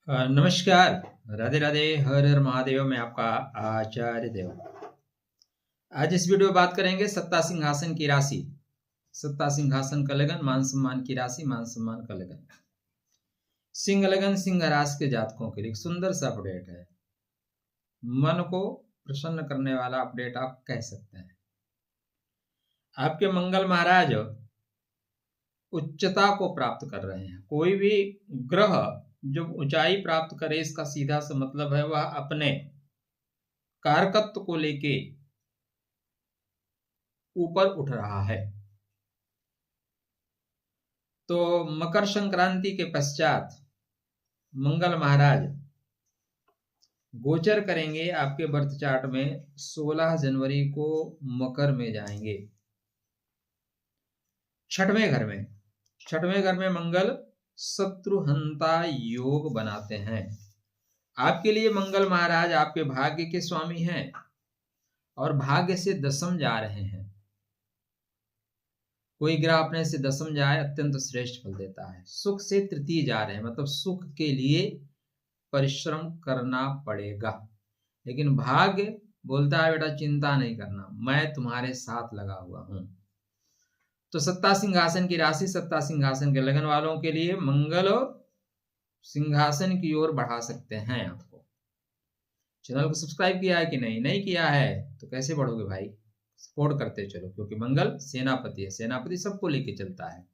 नमस्कार। राधे राधे। हर हर महादेव। मैं आपका आचार्य देव। आज इस वीडियो में बात करेंगे सत्ता सिंहासन की राशि। सत्ता सिंहासन का लगन, मान सम्मान की राशि, मान सम्मान का लगन। सिंह लगन सिंह राशि के जातकों के लिए एक सुंदर सा अपडेट है। मन को प्रसन्न करने वाला अपडेट आप कह सकते हैं। आपके मंगल महाराज उच्चता को प्राप्त कर रहे हैं। कोई भी ग्रह जब ऊंचाई प्राप्त करे, इसका सीधा सा मतलब है वह अपने कारकत्व को लेके ऊपर उठ रहा है। तो मकर संक्रांति के पश्चात मंगल महाराज गोचर करेंगे आपके बर्थ चार्ट में। 16 जनवरी को मकर में जाएंगे, छठवें घर में मंगल शत्रुहंता योग बनाते हैं। आपके लिए मंगल महाराज आपके भाग्य के स्वामी हैं और भाग्य से दशम जा रहे हैं। कोई ग्रह अपने से दशम जाए अत्यंत श्रेष्ठ फल देता है। सुख से तृतीय जा रहे हैं, मतलब सुख के लिए परिश्रम करना पड़ेगा, लेकिन भाग्य बोलता है बेटा चिंता नहीं करना, मैं तुम्हारे साथ लगा हुआ हूं। तो सत्ता सिंहासन की राशि, सत्ता सिंहासन के लगन वालों के लिए मंगल और सिंहासन की ओर बढ़ा सकते हैं। आपको चैनल को सब्सक्राइब किया है कि नहीं किया है तो कैसे बढ़ोगे भाई? सपोर्ट करते चलो, क्योंकि मंगल सेनापति है, सेनापति सबको लेके चलता है।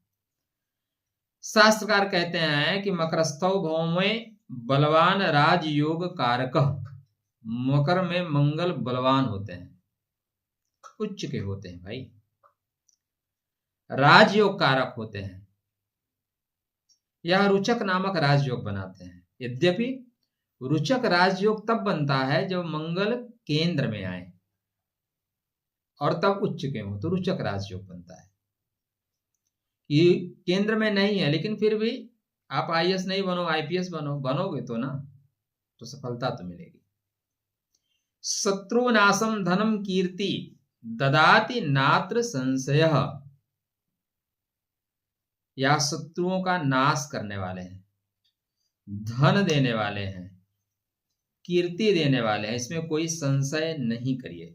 शास्त्रकार कहते हैं कि मकरस्थौ भौमे बलवान राजयोग कारक। मकर में मंगल बलवान होते हैं, उच्च के होते हैं भाई, राजयोग कारक होते हैं। यह रुचक नामक राजयोग बनाते हैं। यद्यपि रुचक राजयोग तब बनता है जब मंगल केंद्र में आए और तब उच्च के हो, तो रुचक राजयोग बनता है। ये केंद्र में नहीं है, लेकिन फिर भी आप आईएएस नहीं बनो, आईपीएस बनोगे तो ना, तो सफलता तो मिलेगी। शत्रुनाशम धनम कीर्ति ददाति नात्र संशय। या शत्रुओं का नाश करने वाले हैं, धन देने वाले हैं, कीर्ति देने वाले हैं, इसमें कोई संशय नहीं करिए।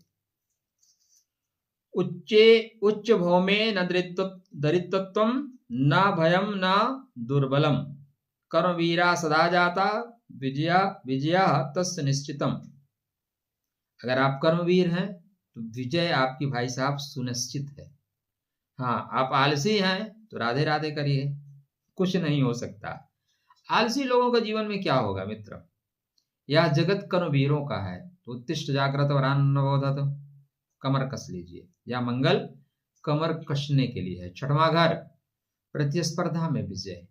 उच्च भौमे न दरिद्रत्वम न भयम न दुर्बलम कर्मवीरा सदा जाता विजया तस्य निश्चितम। अगर आप कर्मवीर हैं तो विजय आपकी भाई साहब सुनिश्चित है। हाँ, आप आलसी हैं तो राधे राधे करिए, कुछ नहीं हो सकता। आलसी लोगों का जीवन में क्या होगा मित्र? यह जगत कर्मवीरों का है। तो उत्तिष्ठ जागृत वरान्नवोदत, कमर कस लीजिए। या मंगल कमर कसने के लिए है। छठवां घर प्रतिस्पर्धा में विजय,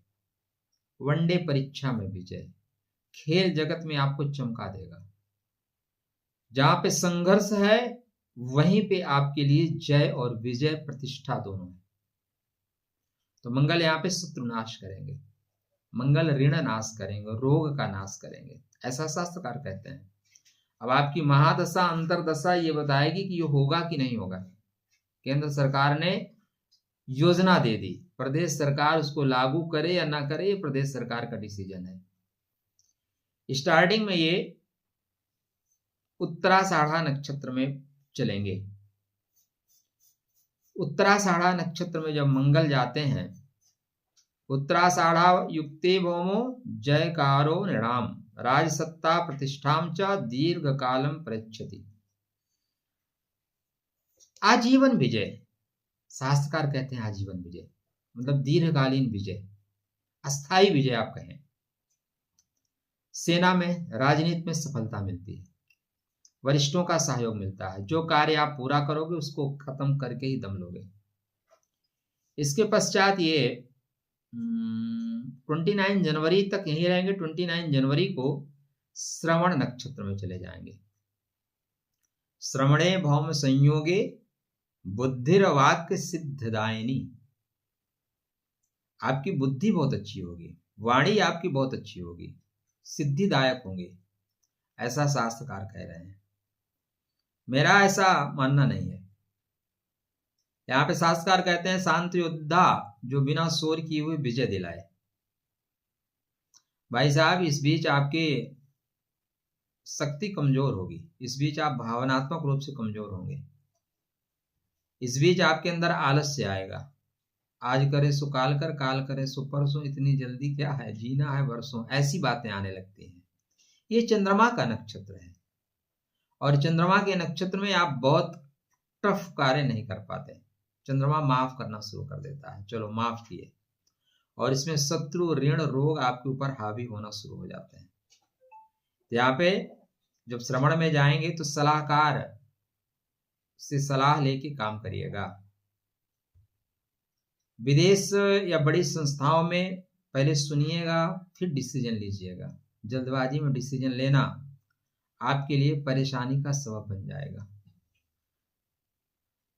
वनडे परीक्षा में विजय, खेल जगत में आपको चमका देगा। जहां पे संघर्ष है वहीं पे आपके लिए जय और विजय, प्रतिष्ठा दोनों है। तो मंगल यहाँ पे शत्रु नाश करेंगे, मंगल ऋण नाश करेंगे, रोग का नाश करेंगे, ऐसा शास्त्रकार कहते हैं। अब आपकी महादशा अंतरदशा ये बताएगी कि ये होगा कि नहीं होगा। केंद्र सरकार ने योजना दे दी, प्रदेश सरकार उसको लागू करे या ना करे, ये प्रदेश सरकार का डिसीजन है। स्टार्टिंग में ये उत्तराषाढ़ा नक्षत्र में चलेंगे। उत्तराषाढ़ा नक्षत्र में जब मंगल जाते हैं, उत्तराषाढ़ा युक्ते भौमो जयकारो नृणाम राजसत्ता प्रतिष्ठाम च दीर्घ कालम प्रयच्छति। आजीवन विजय, शास्त्रकार कहते हैं आजीवन विजय मतलब दीर्घकालीन विजय, अस्थाई विजय आप कहें। सेना में, राजनीति में सफलता मिलती है, वरिष्ठों का सहयोग मिलता है। जो कार्य आप पूरा करोगे उसको खत्म करके ही दम लोगे। इसके पश्चात ये 29 जनवरी तक यहीं रहेंगे। 29 जनवरी को श्रवण नक्षत्र में चले जाएंगे। श्रवणे भौम संयोगे बुद्धिर वाक्य सिद्धदायिनी। आपकी बुद्धि बहुत अच्छी होगी, वाणी आपकी बहुत अच्छी होगी, सिद्धिदायक होंगे, ऐसा शास्त्रकार कह रहे हैं। मेरा ऐसा मानना नहीं है। यहाँ पे शास्त्रकार कहते हैं शांत योद्धा जो बिना शोर किए हुए विजय दिलाए। भाई साहब इस बीच आपकी शक्ति कमजोर होगी, इस बीच आप भावनात्मक रूप से कमजोर होंगे, इस बीच आपके अंदर आलस्य आएगा। आज करे सो काल कर, काल करे सो परसों, इतनी जल्दी क्या है, जीना है वर्षों, ऐसी बातें आने लगती हैं। ये चंद्रमा का नक्षत्र है और चंद्रमा के नक्षत्र में आप बहुत टफ कार्य नहीं कर पाते। चंद्रमा माफ करना शुरू कर देता है, चलो माफ किए, और इसमें शत्रु ऋण रोग आपके ऊपर हावी होना शुरू हो जाते हैं। यहाँ पे जब श्रवण में जाएंगे तो सलाहकार से सलाह लेके काम करिएगा। विदेश या बड़ी संस्थाओं में पहले सुनिएगा फिर डिसीजन लीजिएगा। जल्दबाजी में डिसीजन लेना आपके लिए परेशानी का सबब बन जाएगा।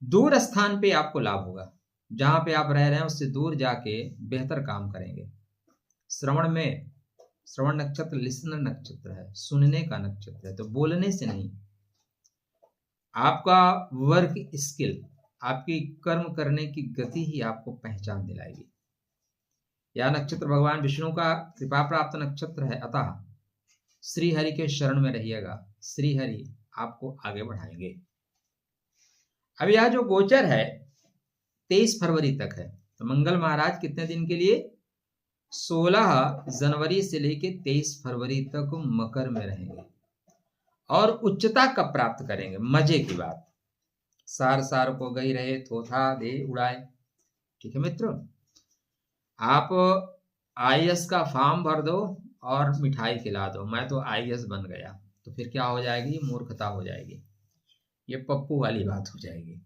दूर स्थान पे आपको लाभ होगा, जहां पे आप रह रहे हैं उससे दूर जाके बेहतर काम करेंगे। श्रवण में, श्रवण नक्षत्र लिसनर नक्षत्र है, सुनने का नक्षत्र है, तो बोलने से नहीं, आपका वर्क स्किल, आपकी कर्म करने की गति ही आपको पहचान दिलाएगी। यह नक्षत्र भगवान विष्णु का कृपा प्राप्त नक्षत्र है, अतः श्री हरि के शरण में रहिएगा, श्री हरि आपको आगे बढ़ाएंगे। अब यह जो गोचर है 23 फरवरी तक है, तो मंगल महाराज कितने दिन के लिए, 16 जनवरी से लेकर 23 फरवरी तक मकर में रहेंगे और उच्चता कब प्राप्त करेंगे। मजे की बात, सार सार को गई रहे थोथा दे उड़ाए। ठीक है मित्रों, आप आईएएस का फॉर्म भर दो और मिठाई खिला दो, मैं तो आईएएस बन गया, तो फिर क्या हो जाएगी, मूर्खता हो जाएगी, ये पप्पू वाली बात हो जाएगी।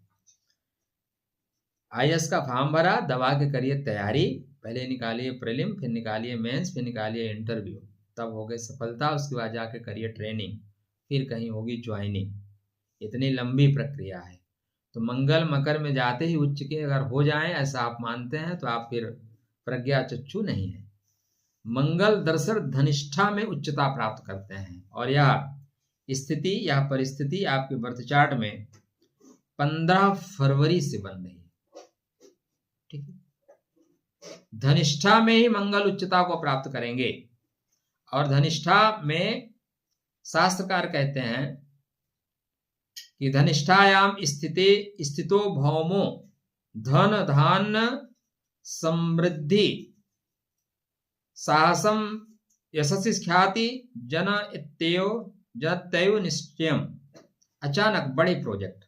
आईएएस का फॉर्म भरा, दबा के करिए तैयारी, पहले निकालिए प्रीलिम, फिर निकालिए मेंस, फिर निकालिए इंटरव्यू, तब हो गई सफलता। उसके बाद जाके करिए ट्रेनिंग, फिर कहीं होगी ज्वाइनिंग। इतनी लंबी प्रक्रिया है। तो मंगल मकर में जाते ही उच्च के अगर हो जाएं, ऐसा आप मानते हैं, तो आप फिर प्रज्ञा चक्षु नहीं है। मंगल दरअसल धनिष्ठा में उच्चता प्राप्त करते हैं और यह स्थिति या परिस्थिति आपके बर्थ चार्ट में 15 फरवरी से बन रही है। ठीक है, धनिष्ठा में ही मंगल उच्चता को प्राप्त करेंगे और धनिष्ठा में शास्त्रकार कहते हैं कि धनिष्ठायाम स्थितो भौमो धन धान्य समृद्धि साहसम यशस्वी ख्याति जन इत्येव निश्चयम। अचानक बड़े प्रोजेक्ट,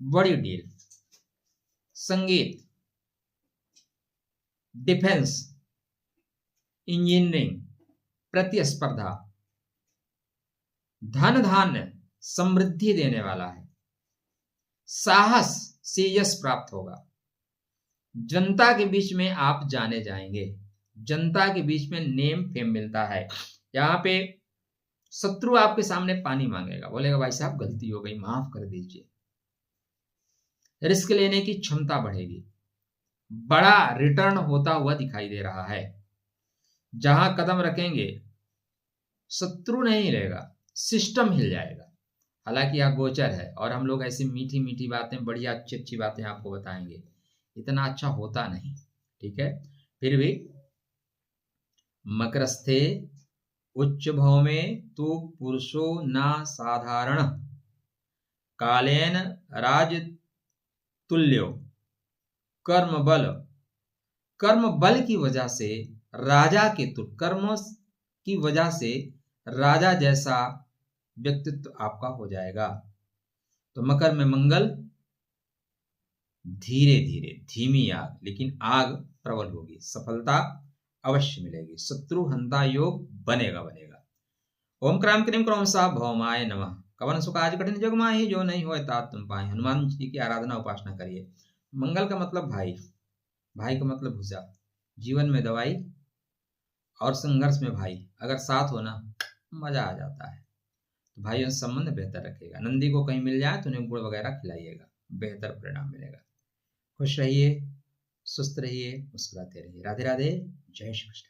बड़ी डील, संगीत, डिफेंस, इंजीनियरिंग, प्रतिस्पर्धा, धन धान्य समृद्धि देने वाला है, साहस से यश प्राप्त होगा, जनता के बीच में आप जाने जाएंगे, जनता के बीच में नेम फेम मिलता है। यहाँ पे शत्रु आपके सामने पानी मांगेगा, बोलेगा भाई साहब गलती हो गई, माफ कर दीजिए। रिस्क लेने की क्षमता बढ़ेगी, बड़ा रिटर्न होता हुआ दिखाई दे रहा है। जहां कदम रखेंगे शत्रु नहीं हिलेगा, सिस्टम हिल जाएगा। हालांकि यह गोचर है और हम लोग ऐसी मीठी मीठी बातें, बढ़िया अच्छी अच्छी बातें आपको बताएंगे, इतना अच्छा होता नहीं। ठीक है, फिर भी मकरस्थे उच्च भौमे तु पुरुषो न साधारण कालेन राज तुल्यो कर्म बल की वजह से राजा के तुल्य, कर्म की वजह से राजा जैसा व्यक्तित्व आपका हो जाएगा। तो मकर में मंगल धीरे धीरे, धीमी आग लेकिन आग प्रबल होगी, सफलता अवश्य मिलेगी, शत्रु हंता योग बनेगा। ओम क्राम क्रीम क्रम सा भौमाय नमः। कवन सुकाज कठिन जग माहि, जो नहीं होए तात तुम पाए। हनुमान जी की आराधना उपासना करिए। मंगल का मतलब भाई, भाई का मतलब भुजा। जीवन में दवाई और संघर्ष में भाई अगर साथ हो ना, मजा आ जाता है। तो भाइयों से संबंध बेहतर रखेगा। नंदी को कहीं मिल जाए तो उन्हें गुड़ वगैरह खिलाइएगा, बेहतर परिणाम मिलेगा। खुश रहिए, सुस्त रहिए, मुस्कुराते रहिए। राधे राधे, जय श्री कृष्ण।